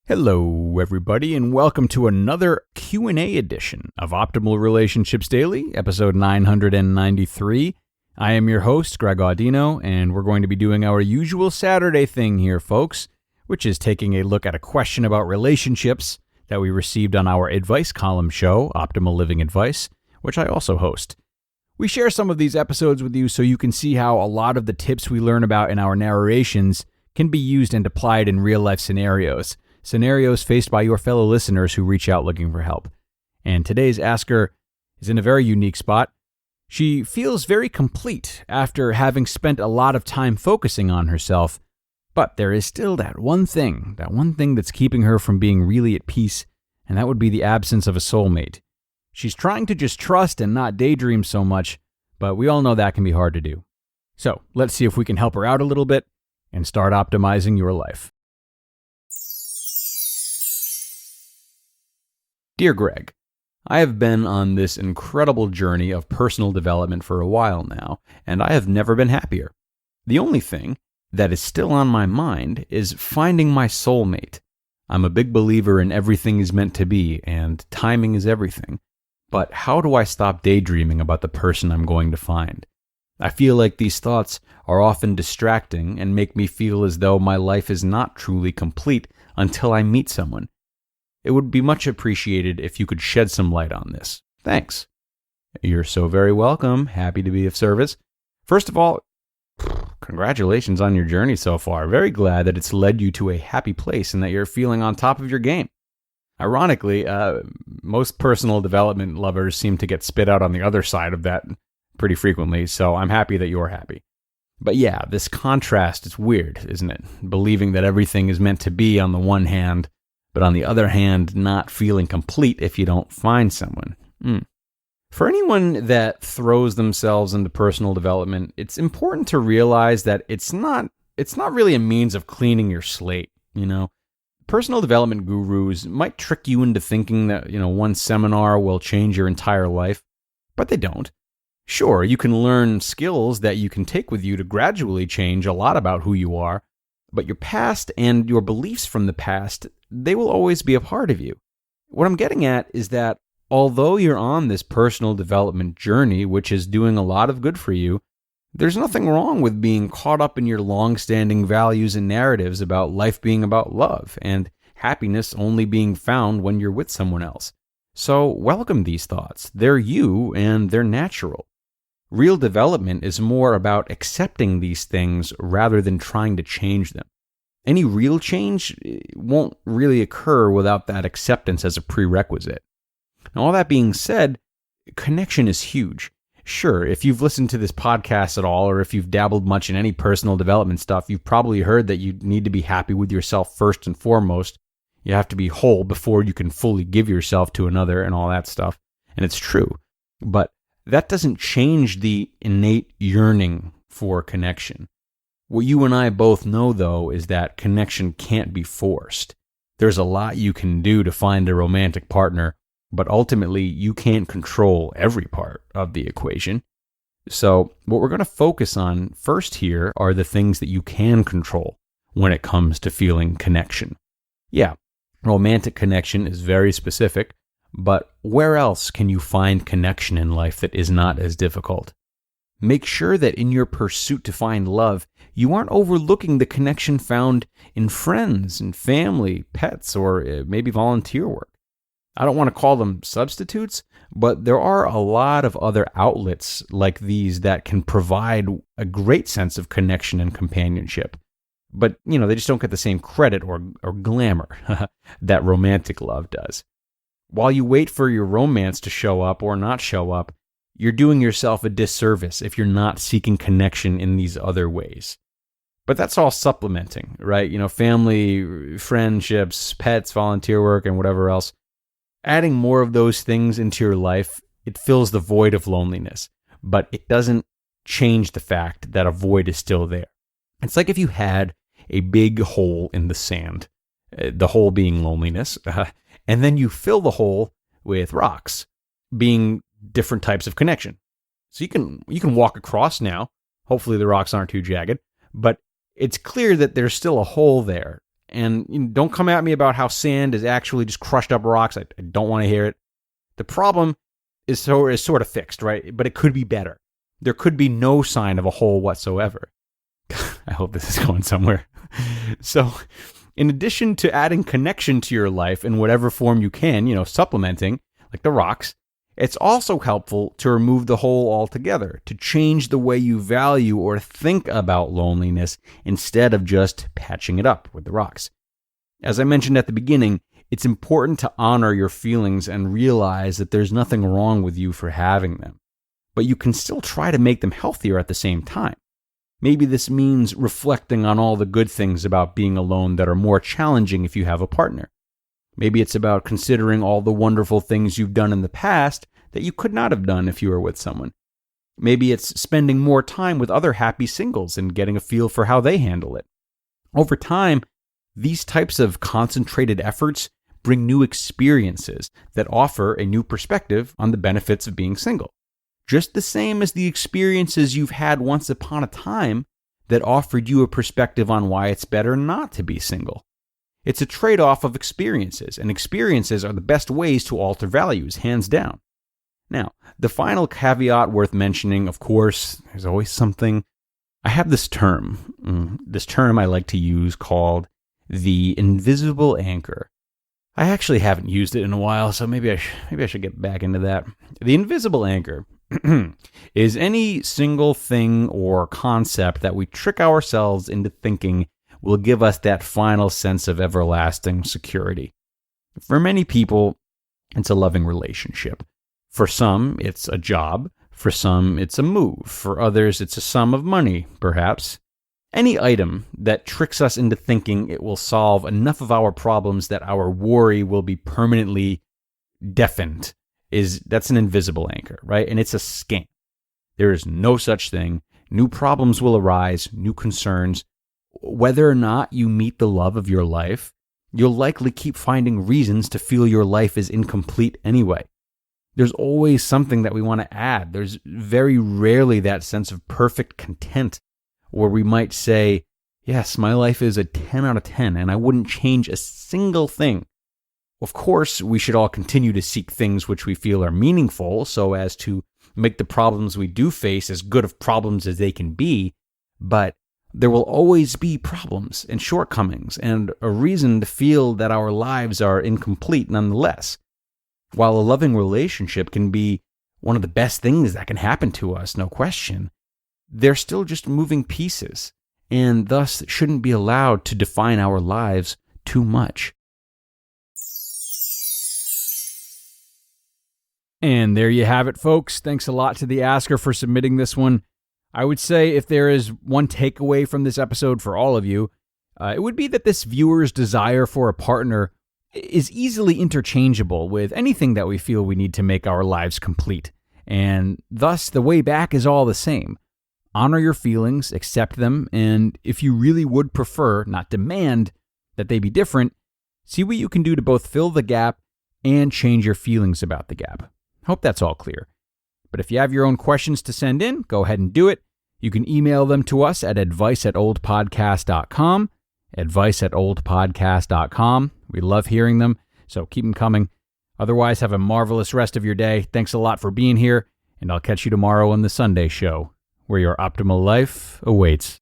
Hello, everybody, and welcome to another Q&A edition of Optimal Relationships Daily, episode 993. I am your host, Greg Audino, and we're going to be doing our usual Saturday thing here, folks, which is taking a look at a question about relationships that we received on our advice column show, Optimal Living Advice, which I also host. We share some of these episodes with you so you can see how a lot of the tips we learn about in our narrations can be used and applied in real-life scenarios faced by your fellow listeners who reach out looking for help. And today's asker is in a very unique spot. She feels very complete after having spent a lot of time focusing on herself, but there is still that one thing that's keeping her from being really at peace, and that would be the absence of a soulmate. She's trying to just trust and not daydream so much, but we all know that can be hard to do. So let's see if we can help her out a little bit and start optimizing your life. Dear Greg, I have been on this incredible journey of personal development for a while now, and I have never been happier. The only thing that is still on my mind is finding my soulmate. I'm a big believer in everything is meant to be, and timing is everything. But how do I stop daydreaming about the person I'm going to find? I feel like these thoughts are often distracting and make me feel as though my life is not truly complete until I meet someone. It would be much appreciated if you could shed some light on this. Thanks. You're so very welcome. Happy to be of service. First of all, congratulations on your journey so far. Very glad that it's led you to a happy place and that you're feeling on top of your game. Ironically, most personal development lovers seem to get spit out on the other side of that pretty frequently, so I'm happy that you're happy. But yeah, this contrast is weird, isn't it? Believing that everything is meant to be on the one hand, but on the other hand, not feeling complete if you don't find someone. For anyone that throws themselves into personal development, it's important to realize that it's not really a means of cleaning your slate, you know? Personal development gurus might trick you into thinking that, one seminar will change your entire life, but they don't. Sure, you can learn skills that you can take with you to gradually change a lot about who you are, but your past and your beliefs from the past, they will always be a part of you. What I'm getting at is that although you're on this personal development journey, which is doing a lot of good for you, there's nothing wrong with being caught up in your long-standing values and narratives about life being about love and happiness only being found when you're with someone else. So welcome these thoughts. They're you and they're natural. Real development is more about accepting these things rather than trying to change them. Any real change won't really occur without that acceptance as a prerequisite. Now, all that being said, connection is huge. Sure, if you've listened to this podcast at all, or if you've dabbled much in any personal development stuff, you've probably heard that you need to be happy with yourself first and foremost. You have to be whole before you can fully give yourself to another and all that stuff. And it's true. But that doesn't change the innate yearning for connection. What you and I both know, though, is that connection can't be forced. There's a lot you can do to find a romantic partner, but ultimately you can't control every part of the equation. So what we're going to focus on first here are the things that you can control when it comes to feeling connection. Yeah, romantic connection is very specific, but where else can you find connection in life that is not as difficult? Make sure that in your pursuit to find love, you aren't overlooking the connection found in friends and family, pets, or maybe volunteer work. I don't want to call them substitutes, but there are a lot of other outlets like these that can provide a great sense of connection and companionship. But, they just don't get the same credit or glamour that romantic love does. While you wait for your romance to show up or not show up, you're doing yourself a disservice if you're not seeking connection in these other ways. But that's all supplementing, right? Family, friendships, pets, volunteer work, and whatever else. Adding more of those things into your life, it fills the void of loneliness, but it doesn't change the fact that a void is still there. It's like if you had a big hole in the sand, the hole being loneliness, and then you fill the hole with rocks, being different types of connection. So you can walk across now. Hopefully the rocks aren't too jagged, but it's clear that there's still a hole there. And don't come at me about how sand is actually just crushed up rocks. I don't want to hear it. The problem is sort of fixed, right? But it could be better. There could be no sign of a hole whatsoever. I hope this is going somewhere. So, in addition to adding connection to your life in whatever form you can, supplementing, like the rocks, it's also helpful to remove the hole altogether, to change the way you value or think about loneliness instead of just patching it up with the rocks. As I mentioned at the beginning, it's important to honor your feelings and realize that there's nothing wrong with you for having them. But you can still try to make them healthier at the same time. Maybe this means reflecting on all the good things about being alone that are more challenging if you have a partner. Maybe it's about considering all the wonderful things you've done in the past that you could not have done if you were with someone. Maybe it's spending more time with other happy singles and getting a feel for how they handle it. Over time, these types of concentrated efforts bring new experiences that offer a new perspective on the benefits of being single. Just the same as the experiences you've had once upon a time that offered you a perspective on why it's better not to be single. It's a trade-off of experiences, and experiences are the best ways to alter values, hands down. Now, the final caveat worth mentioning, of course, there's always something. I have this term I like to use called the invisible anchor. I actually haven't used it in a while, so maybe I should get back into that. The invisible anchor is any single thing or concept that we trick ourselves into thinking will give us that final sense of everlasting security. For many people, it's a loving relationship. For some, it's a job. For some, it's a move. For others, it's a sum of money, perhaps. Any item that tricks us into thinking it will solve enough of our problems that our worry will be permanently deafened that's an invisible anchor, right? And it's a scam. There is no such thing. New problems will arise, new concerns. Whether or not you meet the love of your life, you'll likely keep finding reasons to feel your life is incomplete anyway. There's always something that we want to add. There's very rarely that sense of perfect content where we might say, yes, my life is a 10 out of 10 and I wouldn't change a single thing. Of course, we should all continue to seek things which we feel are meaningful so as to make the problems we do face as good of problems as they can be, but there will always be problems and shortcomings and a reason to feel that our lives are incomplete nonetheless. While a loving relationship can be one of the best things that can happen to us, no question, they're still just moving pieces and thus shouldn't be allowed to define our lives too much. And there you have it, folks. Thanks a lot to the asker for submitting this one. I would say if there is one takeaway from this episode for all of you, it would be that this viewer's desire for a partner is easily interchangeable with anything that we feel we need to make our lives complete. And thus, the way back is all the same. Honor your feelings, accept them, and if you really would prefer, not demand, that they be different, see what you can do to both fill the gap and change your feelings about the gap. Hope that's all clear. But if you have your own questions to send in, go ahead and do it. You can email them to us at advice@oldpodcast.com, advice@oldpodcast.com. We love hearing them, so keep them coming. Otherwise, have a marvelous rest of your day. Thanks a lot for being here, and I'll catch you tomorrow on the Sunday show, where your optimal life awaits.